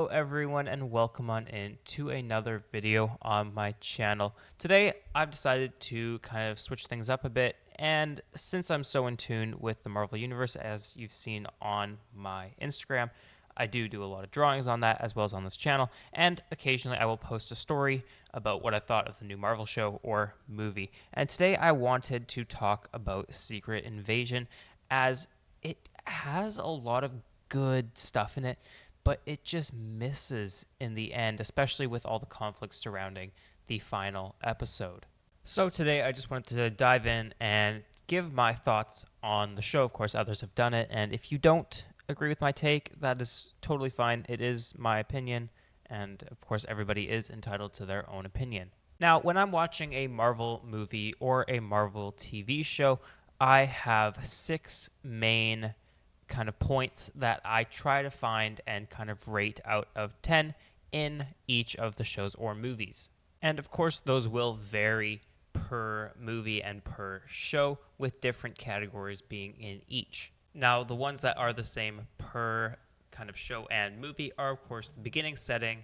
Hello everyone and welcome on in to another video on my channel. Today I've decided to kind of switch things up a bit, and since I'm so in tune with the Marvel Universe, as you've seen on my Instagram, I do a lot of drawings on that as well as on this channel, and occasionally I will post a story about what I thought of the new Marvel show or movie. And today I wanted to talk about Secret Invasion, as it has a lot of good stuff in it, but it just misses in the end, especially with all the conflicts surrounding the final episode. So today I just wanted to dive in and give my thoughts on the show. Of course, others have done it, and if you don't agree with my take, that is totally fine. It is my opinion, and of course, everybody is entitled to their own opinion. Now, when I'm watching a Marvel movie or a Marvel TV show, I have six main kind of points that I try to find and kind of rate out of 10 in each of the shows or movies. And of course, those will vary per movie and per show, with different categories being in each. Now, the ones that are the same per kind of show and movie are, of course, the beginning setting,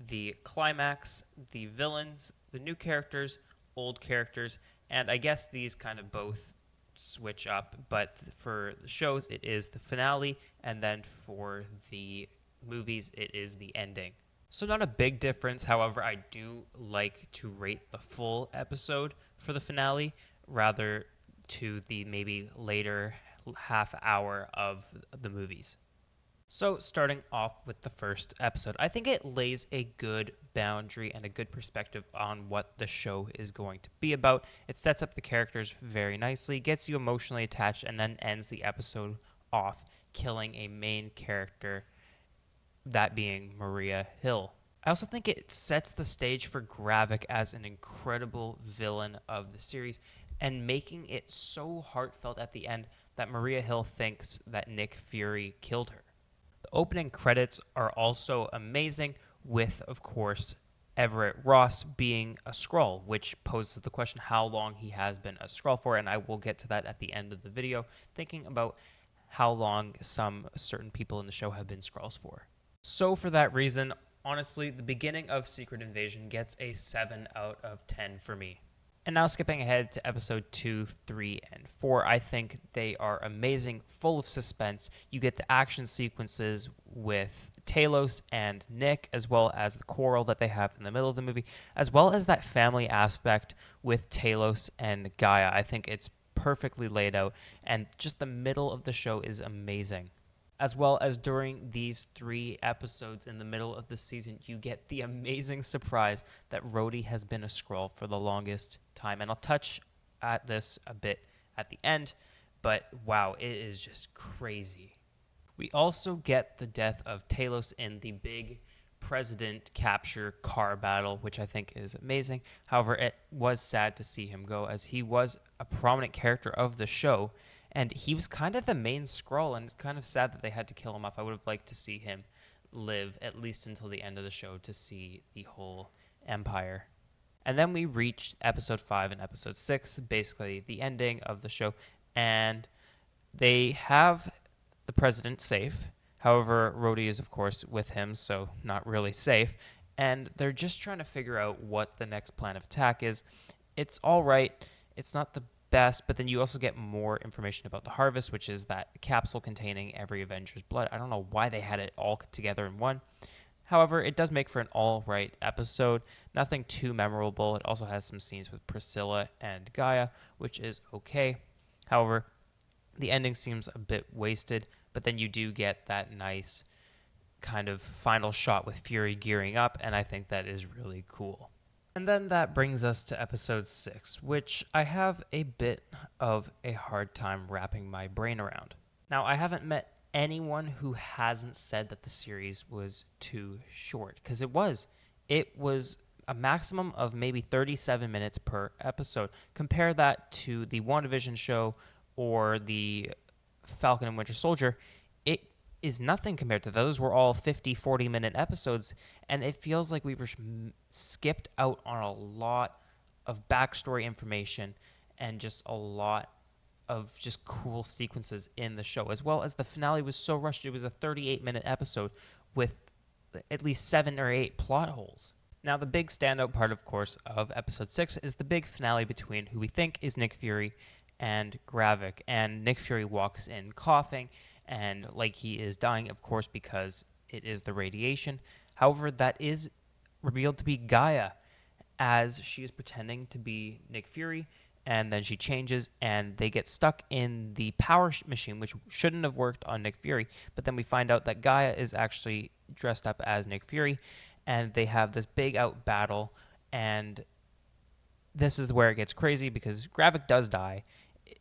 the climax, the villains, the new characters, old characters, and I guess these kind of both switch up, but for the shows it is the finale, and then for the movies it is the ending. So not a big difference. However, I do like to rate the full episode for the finale rather to the maybe later half hour of the movies. So, starting off with the first episode, I think it lays a good boundary and a good perspective on what the show is going to be about. It sets up the characters very nicely, gets you emotionally attached, and then ends the episode off killing a main character, that being Maria Hill. I also think it sets the stage for Gravik as an incredible villain of the series, and making it so heartfelt at the end that Maria Hill thinks that Nick Fury killed her. The opening credits are also amazing, with, of course, Everett Ross being a Skrull, which poses the question how long he has been a Skrull for, and I will get to that at the end of the video, thinking about how long some certain people in the show have been Skrulls for. So for that reason, honestly, the beginning of Secret Invasion gets a 7 out of 10 for me. And now skipping ahead to episode 2, 3, and 4, I think they are amazing, full of suspense. You get the action sequences with Talos and Nick, as well as the quarrel that they have in the middle of the movie, as well as that family aspect with Talos and Gaia. I think it's perfectly laid out, and just the middle of the show is amazing. As well as during these 3 episodes in the middle of the season, you get the amazing surprise that Rhodey has been a Skrull for the longest time. And I'll touch at this a bit at the end, but wow, it is just crazy. We also get the death of Talos in the big president capture car battle, which I think is amazing. However, it was sad to see him go, as he was a prominent character of the show, and he was kind of the main Skrull, and it's kind of sad that they had to kill him off. I would have liked to see him live at least until the end of the show to see the whole empire. And then we reached episode 5 and episode 6, basically the ending of the show, and they have the president safe. However, Rhodey is, of course, with him, so not really safe. And they're just trying to figure out what the next plan of attack is. It's all right. It's not the best, but then you also get more information about the harvest, which is that capsule containing every Avenger's blood. I don't know why they had it all together in one. However, it does make for an all right episode. Nothing too memorable. It also has some scenes with Priscilla and Gaia, which is okay. However, the ending seems a bit wasted, but then you do get that nice kind of final shot with Fury gearing up, and I think that is really cool. And then that brings us to episode 6, which I have a bit of a hard time wrapping my brain around. Now, I haven't met anyone who hasn't said that the series was too short, because it was. It was a maximum of maybe 37 minutes per episode. Compare that to the WandaVision show or the Falcon and Winter Soldier. It is nothing compared to those. Were all 50, 40-minute episodes, and it feels like we were skipped out on a lot of backstory information and just a lot of just cool sequences in the show, as well as the finale was so rushed. It was a 38-minute episode with at least 7 or 8 plot holes. Now, the big standout part, of course, of episode 6 is the big finale between who we think is Nick Fury and Gravik. And Nick Fury walks in coughing and like he is dying, of course, because it is the radiation. However, that is revealed to be Gaia, as she is pretending to be Nick Fury, and then she changes and they get stuck in the power machine, which shouldn't have worked on Nick Fury. But then we find out that Gaia is actually dressed up as Nick Fury, and they have this big out battle. And this is where it gets crazy because Gravik does die.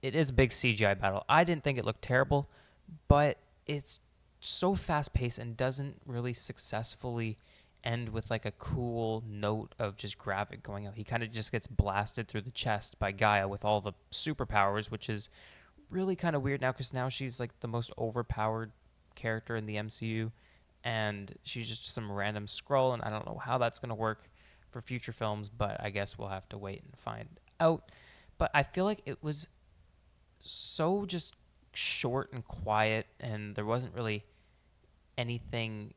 It is a big CGI battle. I didn't think it looked terrible, but it's so fast paced and doesn't really successfully end with like a cool note of just Gravik going out. He kind of just gets blasted through the chest by Gaia with all the superpowers, which is really kind of weird now because now she's like the most overpowered character in the MCU, and she's just some random Skrull, and I don't know how that's going to work for future films, but I guess we'll have to wait and find out. But I feel like it was so just short and quiet, and there wasn't really anything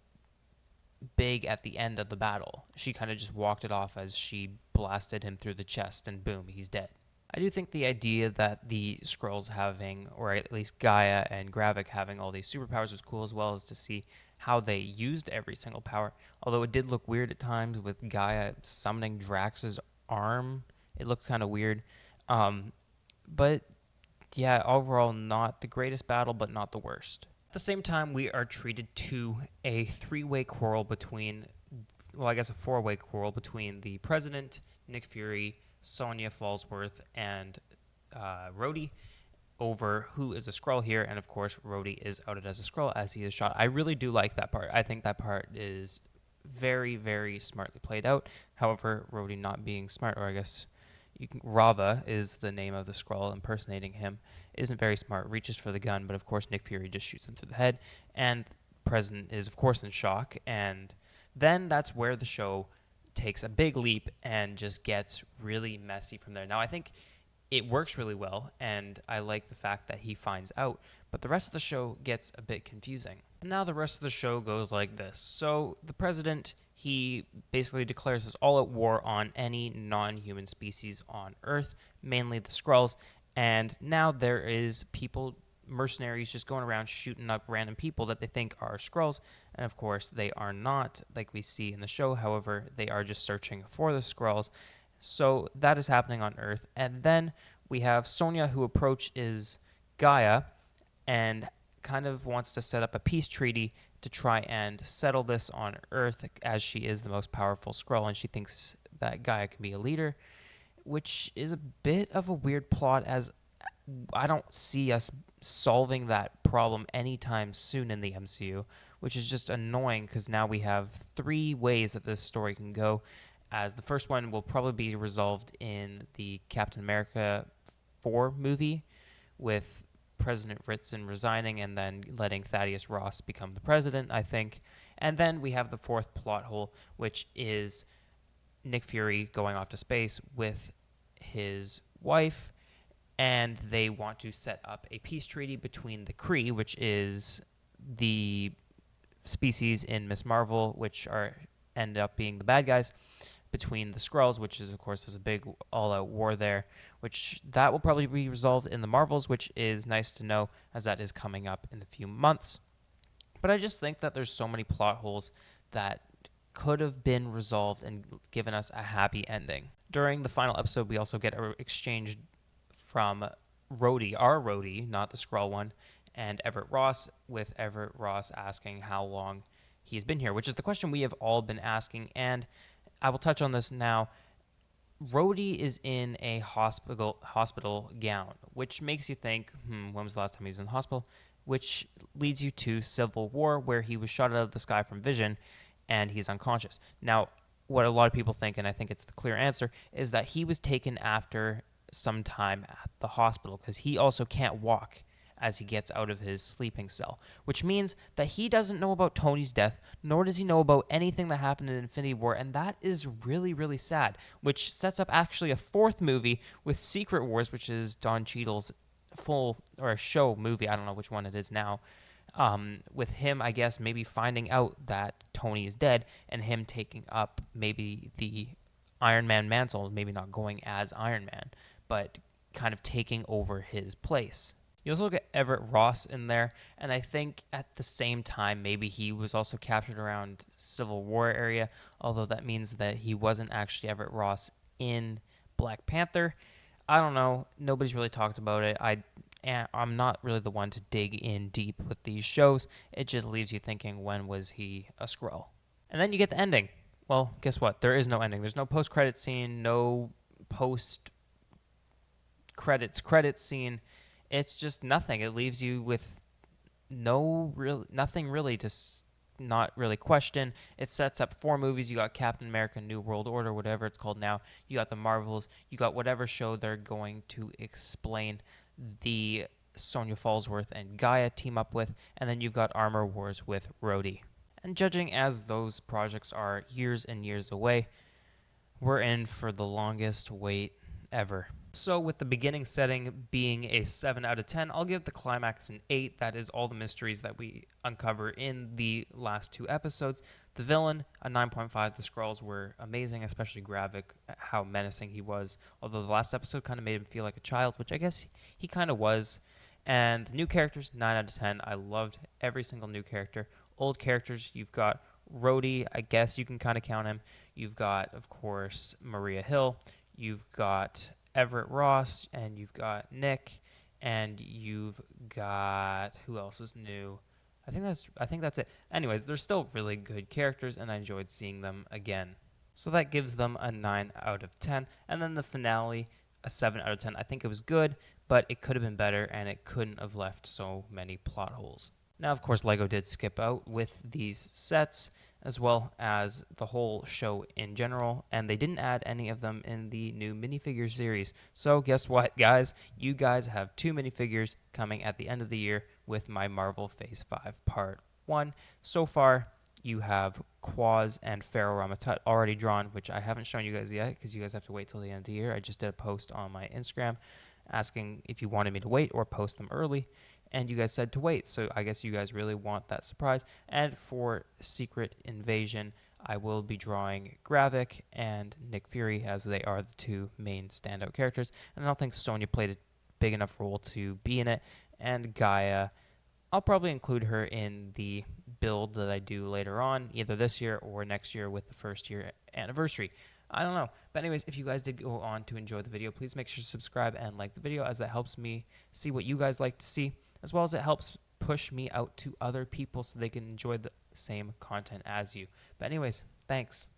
big at the end of the battle. She kind of just walked it off as she blasted him through the chest, and boom, he's dead. I do think the idea that the Skrulls having, or at least Gaia and Gravik having all these superpowers was cool, as well as to see how they used every single power. Although it did look weird at times with Gaia summoning Drax's arm. It looked kind of weird. But yeah, overall not the greatest battle, but not the worst. At the same time, we are treated to a three-way quarrel between, well, I guess a four-way quarrel between the President, Nick Fury, Sonya Falsworth, and Rhodey over who is a Skrull here. And of course, Rhodey is outed as a Skrull as he is shot. I really do like that part. I think that part is very, very smartly played out. However, Rhodey not being smart, or I guess Rava is the name of the Skrull impersonating him, isn't very smart, reaches for the gun, but of course Nick Fury just shoots him through the head, and the President is of course in shock, and then that's where the show takes a big leap and just gets really messy from there. Now, I think it works really well, and I like the fact that he finds out, but the rest of the show gets a bit confusing. Now the rest of the show goes like this. So the President, he basically declares his all-out war on any non-human species on Earth, mainly the Skrulls, and now there is people, mercenaries, just going around shooting up random people that they think are Skrulls, and of course they are not, like we see in the show. However, they are just searching for the Skrulls. So that is happening on Earth. And then we have Sonya, who approaches Gaia and kind of wants to set up a peace treaty to try and settle this on Earth, as she is the most powerful Skrull, and she thinks that Gaia can be a leader, which is a bit of a weird plot, as I don't see us solving that problem anytime soon in the MCU, which is just annoying because now we have three ways that this story can go. As the first one will probably be resolved in the Captain America 4 movie, with President Ritson resigning and then letting Thaddeus Ross become the president, I think. And then we have the fourth plot hole, which is Nick Fury going off to space with his wife, and they want to set up a peace treaty between the Kree, which is the species in Miss Marvel, which end up being the bad guys, between the Skrulls, which is, of course, there's a big all-out war there, which that will probably be resolved in the Marvels, which is nice to know, as that is coming up in a few months. But I just think that there's so many plot holes that could have been resolved and given us a happy ending. During the final episode, we also get an exchange from Rhodey, our Rhodey, not the Skrull one, and Everett Ross, with Everett Ross asking how long he's been here, which is the question we have all been asking, and I will touch on this now. Rhodey is in a hospital gown, which makes you think, when was the last time he was in the hospital? Which leads you to Civil War, where he was shot out of the sky from Vision, and he's unconscious. Now, what a lot of people think, and I think it's the clear answer, is that he was taken after some time at the hospital, because he also can't walk as he gets out of his sleeping cell, which means that he doesn't know about Tony's death, nor does he know about anything that happened in Infinity War, and that is really, really sad, which sets up actually a fourth movie with Secret Wars, which is Don Cheadle's full, or a show movie, I don't know which one it is now, with him, I guess, maybe finding out that Tony is dead and him taking up maybe the Iron Man mantle, maybe not going as Iron Man, but kind of taking over his place. You also get Everett Ross in there, and I think at the same time, maybe he was also captured around Civil War area, although that means that he wasn't actually Everett Ross in Black Panther. I don't know. Nobody's really talked about it. I'm not really the one to dig in deep with these shows. It just leaves you thinking, when was he a Skrull? And then you get the ending. Well, guess what? There is no ending. There's no post-credit scene, no post credit scene. It's just nothing. It leaves you with nothing really to not really question. It sets up 4 movies. You got Captain America: New World Order, whatever it's called now. You got the Marvels. You got whatever show they're going to explain the Sonya Fallsworth and Gaia team up with, and then you've got Armor Wars with Rhodey. And judging as those projects are years and years away, we're in for the longest wait ever. So, with the beginning setting being a 7 out of 10, I'll give the climax an 8. That is all the mysteries that we uncover in the last 2 episodes. The villain, a 9.5. The Skrulls were amazing, especially Gravik, how menacing he was. Although the last episode kind of made him feel like a child, which I guess he kind of was. And the new characters, 9 out of 10. I loved every single new character. Old characters, you've got Rhodey, I guess you can kind of count him. You've got, of course, Maria Hill. You've got Everett Ross, and you've got Nick, and you've got, who else was new? I think that's it. Anyways, they're still really good characters, and I enjoyed seeing them again. So that gives them a 9 out of 10. And then the finale, a 7 out of 10. I think it was good, but it could have been better, and it couldn't have left so many plot holes. Now, of course, LEGO did skip out with these sets, as well as the whole show in general, and they didn't add any of them in the new minifigure series. So guess what, guys? You guys have 2 minifigures coming at the end of the year with my Marvel Phase 5 Part 1. So far, you have Quaz and Pharaoh Ramatut already drawn, which I haven't shown you guys yet because you guys have to wait till the end of the year. I just did a post on my Instagram asking if you wanted me to wait or post them early, and you guys said to wait, so I guess you guys really want that surprise. And for Secret Invasion, I will be drawing Gravik and Nick Fury, as they are the 2 main standout characters, and I don't think Sonya played a big enough role to be in it. And Gaia, I'll probably include her in the build that I do later on, either this year or next year with the first year anniversary. I don't know. But anyways, if you guys did go on to enjoy the video, please make sure to subscribe and like the video, as that helps me see what you guys like to see, as well as it helps push me out to other people so they can enjoy the same content as you. But anyways, thanks.